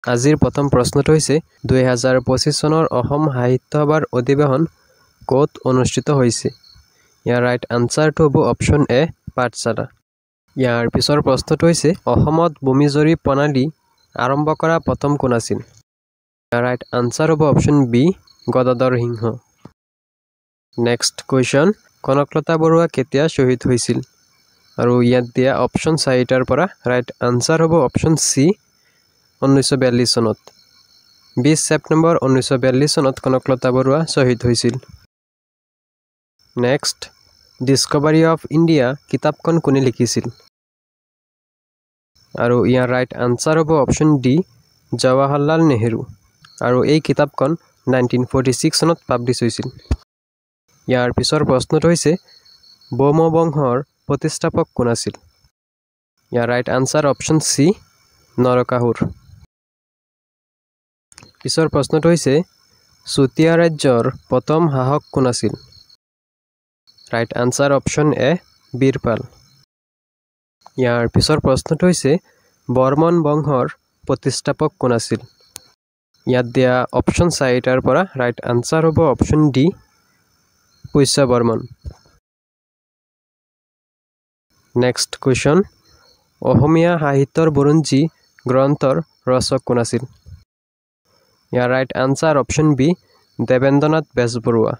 আজিৰ প্ৰথম প্ৰশ্নটো হৈছে 2025 চনৰ অসম সাহিত্য সভাৰ অধিৱেশন ক'ত অনুষ্ঠিত হৈছে? ইয়াৰ ৰাইট আনচাৰটো হ'ব অপশ্যন এ পাঠশালা। ইয়াৰ পিছৰ প্ৰশ্নটো হৈছে অসমত ভূমি জৰীপ প্ৰণালী আৰম্ভ কৰা প্ৰথম কোন আছিল? ইয়াৰ ৰাইট আনচাৰ হ'ব অপশ্যন বি গদাধৰ সিংহ। নেক্সট কুৱেশ্যন, কনকলতা বৰুৱা কেতিয়া শ্বহীদ হৈছিল? আৰু ইয়াত দিয়া অপশ্যন 4টাৰ পৰা ৰাইট আনচাৰ হ'ব অপশ্যন চি 1942 চনত। 20 ছেপ্টেম্বৰ 1942 চনত কনকলতা বৰুৱা শ্বহীদ হৈছিল। নেক্সট, ডিস্কভাৰী অফ ইণ্ডিয়া কিতাপখন কোনে লিখিছিল? আৰু ইয়াৰ ৰাইট আনচাৰ হ'ব অপশ্যন ডি জৱাহৰলাল নেহৰু। আৰু এই কিতাপখন 1946 চনত পাব্লিছ হৈছিল। ইয়াৰ পিছৰ প্ৰশ্নটো হৈছে বৌম বংশৰ প্ৰতিষ্ঠাপক কোন আছিল? ইয়াৰ right answer option C Narakasur. পিছৰ প্ৰশ্নটো হৈছে চুতীয়া ৰাজ্যৰ প্ৰথম শাসক কোন আছিল? Right answer option A Birpal. ইয়াৰ পিছৰ প্ৰশ্নটো হৈছে বৰ্মন বংশৰ প্ৰতিষ্ঠাপক কোন আছিল? ইয়াত দিয়া অপশ্যন 4টাৰ পৰা ৰাইট আনচাৰ হ'ব option D Pushya Barman. Next question, Assamese সাহিত্যৰ বুৰঞ্জী গ্ৰন্থৰ ৰচক কোন আছিল? ইয়াৰ right answer option B Debendranath Bezbaroa.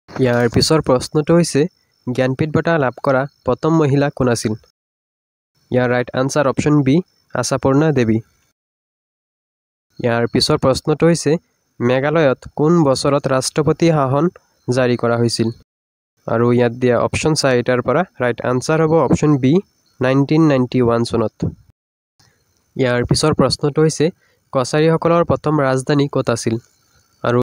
ইয়াৰ পিছৰ প্ৰশ্নটো হৈছে জ্ঞানপীঠ বঁটা লাভ কৰা প্ৰথম মহিলা কোন আছিল? ইয়াৰ right answer option B Ashapurna Devi. ইয়াৰ পিছৰ প্ৰশ্নটো হৈছে মেঘালয়ত কোন বছৰত ৰাষ্ট্ৰপতি শাসন জাৰি কৰা হৈছিল? আৰু ইয়াত দিয়া অপশ্যন 4টাৰ পৰা ৰাইট আনচাৰ হ'ব অপশ্যন বি 1991 চনত। ইয়াৰ পিছৰ প্ৰশ্নটো হৈছে কছাৰীসকলৰ প্ৰথম ৰাজধানী ক'ত আছিল? আৰু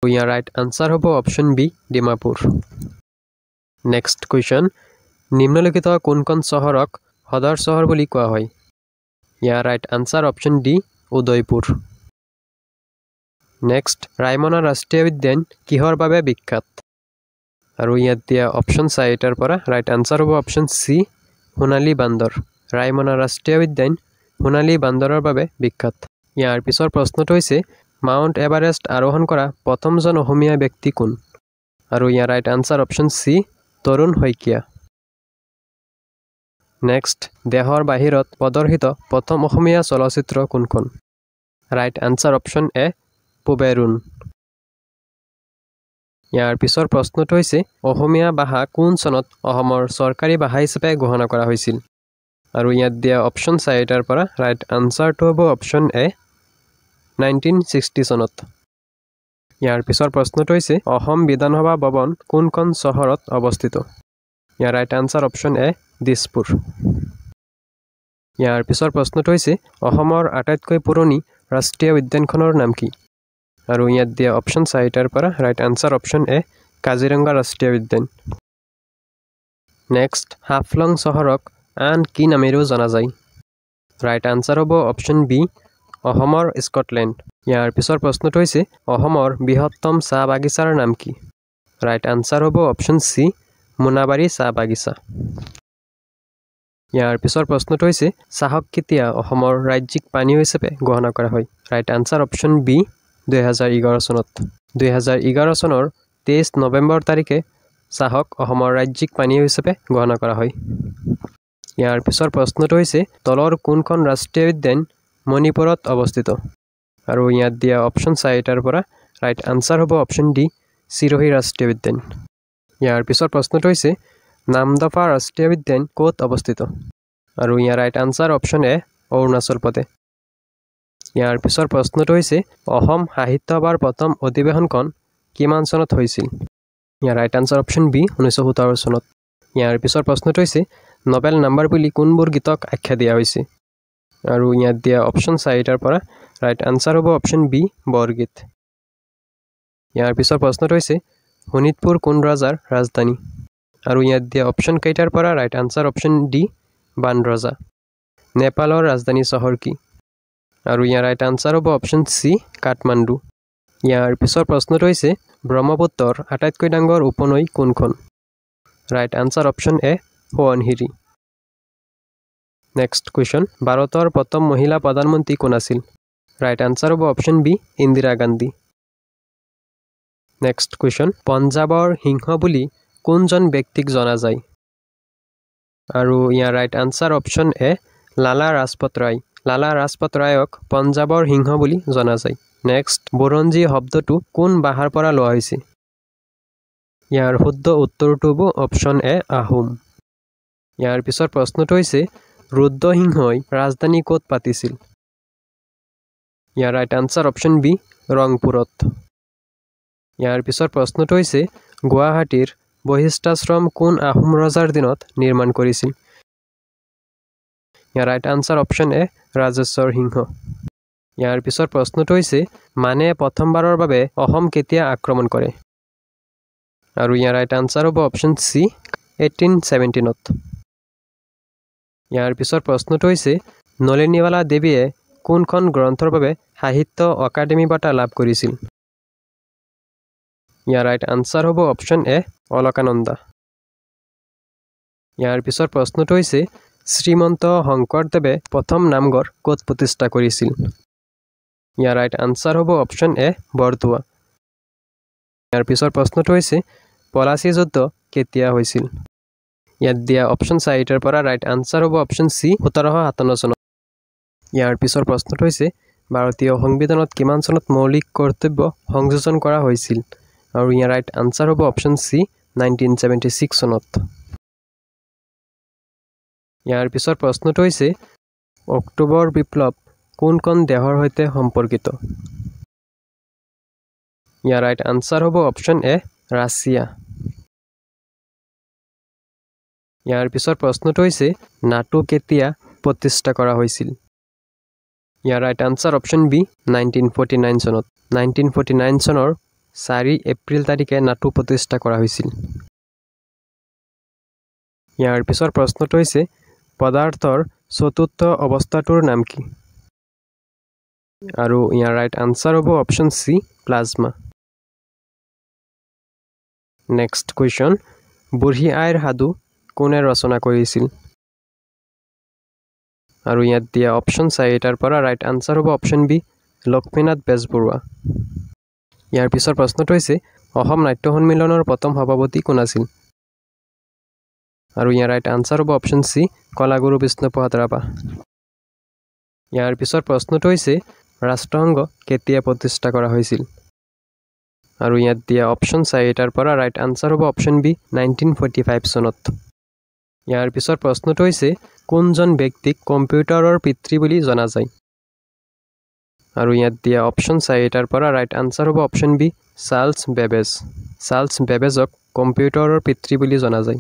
ইয়াৰ ৰাইট আনচাৰ হ'ব option B Dimapur. Next question, নিম্নলিখিত কোনখন চহৰক সদৰ চহৰ বুলি কোৱা হয়? ইয়াৰ right answer option D Udaipur. Next, Raimona ৰাষ্ট্ৰীয় উদ্যান কিহৰ বাবে বিখ্যাত? আৰু ইয়াত দিয়া অপশ্যন 4টাৰ পৰা ৰাইট আনচাৰ হ'ব অপশ্যন চি সোণালী বান্দৰ। ৰায়মনা ৰাষ্ট্ৰীয় উদ্যান সোণালী বান্দৰৰ বাবে বিখ্যাত। ইয়াৰ পিছৰ প্ৰশ্নটো হৈছে মাউণ্ট এভাৰেষ্ট আৰোহণ কৰা প্ৰথমজন অসমীয়া ব্যক্তি কোন? আৰু ইয়াৰ right answer option C Tarun Saikia. Next, দেশৰ বাহিৰত প্ৰদৰ্শিত প্ৰথম অসমীয়া চলচ্চিত্ৰ কোনখন? Right answer option A Puberun. ইয়াৰ পিছৰ প্ৰশ্নটো হৈছে অসমীয়া ভাষা কোন চনত অসমৰ চৰকাৰী ভাষা হিচাপে ঘোষণা কৰা হৈছিল? আৰু ইয়াত দিয়া অপশ্যন 4টাৰ পৰা ৰাইট আনচাৰটো হ'ব অপশ্যন এ 1960 চনত। ইয়াৰ পিছৰ প্ৰশ্নটো হৈছে অসম বিধানসভা ভৱন কোনখন চহৰত অৱস্থিত? ইয়াৰ right answer option A Dispur. ইয়াৰ পিছৰ প্ৰশ্নটো হৈছে অসমৰ আটাইতকৈ পুৰণি ৰাষ্ট্ৰীয় উদ্যানখনৰ নাম কি? আৰু ইয়াত দিয়া অপশ্যন 4টাৰ পৰা ৰাইট আনচাৰ অপশ্যন এ কাজিৰঙা ৰাষ্ট্ৰীয় উদ্যান। নেক্সট, হাফলং চহৰক আন কি নামেৰেও জনা যায়? ৰাইট আনচাৰ হ'ব অপশ্যন বি অসমৰ স্কটলেণ্ড। ইয়াৰ পিছৰ প্ৰশ্নটো হৈছে অসমৰ বৃহত্তম চাহ বাগিচাৰ নাম কি? ৰাইট আনচাৰ হ'ব অপশ্যন চি মোনাবাৰী চাহ বাগিচা। ইয়াৰ পিছৰ প্ৰশ্নটো হৈছে চাহক কেতিয়া অসমৰ ৰাজ্যিক পানীয় হিচাপে ঘোষণা কৰা হয়? ৰাইট আনচাৰ অপশ্যন বি 2011 চনত। 2011 চনৰ 23 নৱেম্বৰ তাৰিখে চাহক অসমৰ ৰাজ্যিক পানীয় হিচাপে ঘোষণা কৰা হয়। ইয়াৰ পিছৰ প্ৰশ্নটো হৈছে তলৰ কোনখন ৰাষ্ট্ৰীয় উদ্যান মণিপুৰত অৱস্থিত? আৰু ইয়াত দিয়া অপশ্যন 4টাৰ পৰা ৰাইট আনচাৰ হ'ব অপশ্যন ডি চিৰহী ৰাষ্ট্ৰীয় উদ্যান। ইয়াৰ পিছৰ প্ৰশ্নটো হৈছে নামদফা ৰাষ্ট্ৰীয় উদ্যান ক'ত অৱস্থিত? আৰু ইয়াৰ right answer option A Arunachal Pradesh. ইয়াৰ পিছৰ প্ৰশ্নটো হৈছে অসম সাহিত্য সভাৰ প্ৰথম অধিৱেশনখন কিমান চনত হৈছিল? ইয়াৰ ৰাইট আনচাৰ অপশ্যন বি 1917 চনত। ইয়াৰ পিছৰ প্ৰশ্নটো হৈছে নবেল নাম্বাৰ বুলি কোনবোৰ গীতক আখ্যা দিয়া হৈছে? আৰু ইয়াত দিয়া অপশ্যন 4টাৰ পৰা ৰাইট আনচাৰ হ'ব অপশ্যন বি বৰগীত। ইয়াৰ পিছৰ প্ৰশ্নটো হৈছে শোণিতপুৰ কোন ৰজাৰ ৰাজধানী? আৰু ইয়াত দিয়া অপশ্যন কেইটাৰ পৰা right answer option D Banraja. নেপালৰ ৰাজধানী চহৰ কি? আৰু ইয়াৰ ৰাইট আনচাৰ হ'ব অপশ্যন চি কাঠমাণ্ডু। ইয়াৰ পিছৰ প্ৰশ্নটো হৈছে ব্ৰহ্মপুত্ৰৰ আটাইতকৈ ডাঙৰ উপনৈ কোনখন? Right answer option A Subansiri. Next question ভাৰতৰ প্ৰথম মহিলা প্ৰধানমন্ত্ৰী কোন আছিল ৰাইট আনসাৰ হ'ব option B Indira Gandhi next question পঞ্জাবৰ সিংহ বুলি কোনজন ব্যক্তিক জনা যায় আৰু ইয়াৰ right answer option A Lala Rajpath Rai Lala ৰাজপথ ৰায়ক পঞ্জাবৰ সিংহ বুলি জনা যায় নেক্সট বুৰঞ্জী শব্দটো কোন ভাষাৰ পৰা লোৱা হৈছে ইয়াৰ শুদ্ধ উত্তৰটো হ'ব অপশ্যন এ আহোম ইয়াৰ পিছৰ প্ৰশ্নটো হৈছে ৰুদ্ৰসিংহই ৰাজধানী ক'ত পাতিছিল ইয়াৰ ৰাইট আনসাৰ অপশ্যন বি ৰংপুৰত ইয়াৰ পিছৰ প্ৰশ্নটো হৈছে গুৱাহাটীৰ বশিষ্ঠাশ্ৰম কোন আহোম ৰজাৰ দিনত নিৰ্মাণ কৰিছিল ইয়াৰ right answer option A Rajeswar Singha ইয়াৰ পিছৰ প্ৰশ্নটো হৈছে মানে প্ৰথমবাৰৰ বাবে অসম কেতিয়া আক্ৰমণ কৰে আৰু ইয়াৰ ৰাইট আনসাৰ হ'ব অপশ্যন সি 1817ত ইয়াৰ পিছৰ প্ৰশ্নটো হৈছে নলিনীৱালা দেৱীয়ে কোনখন গ্ৰন্থৰ বাবে সাহিত্য অকাডেমি বঁটা লাভ কৰিছিল ইয়াৰ ৰাইট আনসাৰ হ'ব অপশ্যন এ অলকানন্দা ইয়াৰ পিছৰ প্ৰশ্নটো হৈছে শ্ৰীমন্ত শংকৰদেৱে প্ৰথম নামঘৰ ক'ত প্ৰতিষ্ঠা কৰিছিল ইয়াৰ ৰাইট আনসাৰ হ'ব অপশ্যন এ বৰদোৱা ইয়াৰ পিছৰ প্ৰশ্নটো হৈছে পলাচী যুদ্ধ কেতিয়া হৈছিল ইয়াত দিয়া অপশ্যন 4টাৰ পৰা ৰাইট আনসাৰ হ'ব অপশ্যন সি 1757 চনত ইয়াৰ পিছৰ প্ৰশ্নটো হৈছে ভাৰতীয় সংবিধানত কিমান চনত মৌলিক কৰ্তব্য সংযোজন কৰা হৈছিল আৰু ইয়াৰ ৰাইট আনসাৰ হ'ব অপশ্যন সি 1976 চনত ইয়াৰ পিছৰ প্ৰশ্নটো হৈছে অক্টোবৰ বিপ্লৱ কোনখন দেশৰ সৈতে সম্পৰ্কিত ইয়াৰ ৰাইট আনসাৰ হ'ব অপশ্যন এ ৰাছিয়া ইয়াৰ পিছৰ প্ৰশ্নটো হৈছে নাটো কেতিয়া প্ৰতিষ্ঠা কৰা হৈছিল ইয়াৰ ৰাইট আনসাৰ অপশ্যন বি 1949 চনত 1949 চনৰ 4 এপ্ৰিল তাৰিখে নাটো প্ৰতিষ্ঠা কৰা হৈছিল ইয়াৰ পিছৰ প্ৰশ্নটো হৈছে পদাৰ্থৰ চতুৰ্থ অৱস্থাটোৰ নাম কি আৰু ইয়াৰ ৰাইট আনসাৰ হ'ব অপশ্যন সি প্লাজমা নেক্সট কুৱেশ্যন বুঢ়ী আইৰ সাধু কোনে ৰচনা কৰিছিল আৰু ইয়াত দিয়া অপশ্যন 4টাৰ পৰা ৰাইট আনসাৰ হ'ব অপশ্যন বি লক্ষ্মীনাথ বেজবৰুৱা ইয়াৰ পিছৰ প্ৰশ্নটো হৈছে অসম নাট্য সন্মিলনৰ প্ৰথম সভাপতি কোন আছিল আৰু ইয়াৰ ৰাইট আনসাৰ হ'ব অপশ্যন সি কলাগুৰু বিষ্ণুপ্ৰসাদ ৰাভা ইয়াৰ পিছৰ প্ৰশ্নটো হৈছে ৰাষ্ট্ৰসংঘ কেতিয়া প্ৰতিষ্ঠা কৰা হৈছিল আৰু ইয়াত দিয়া অপশ্যন 4টাৰ পৰা ৰাইট আনসাৰ হ'ব অপশ্যন বি 1945 চনত ইয়াৰ পিছৰ প্ৰশ্নটো হৈছে কোনজন ব্যক্তিক কম্পিউটাৰৰ পিতৃ বুলি জনা যায় আৰু ইয়াত দিয়া অপশ্যন 4টাৰ পৰা ৰাইট আনসাৰ হ'ব option B Charles Babbage Charles বেবেজক কম্পিউটাৰৰ পিতৃ বুলি জনা যায়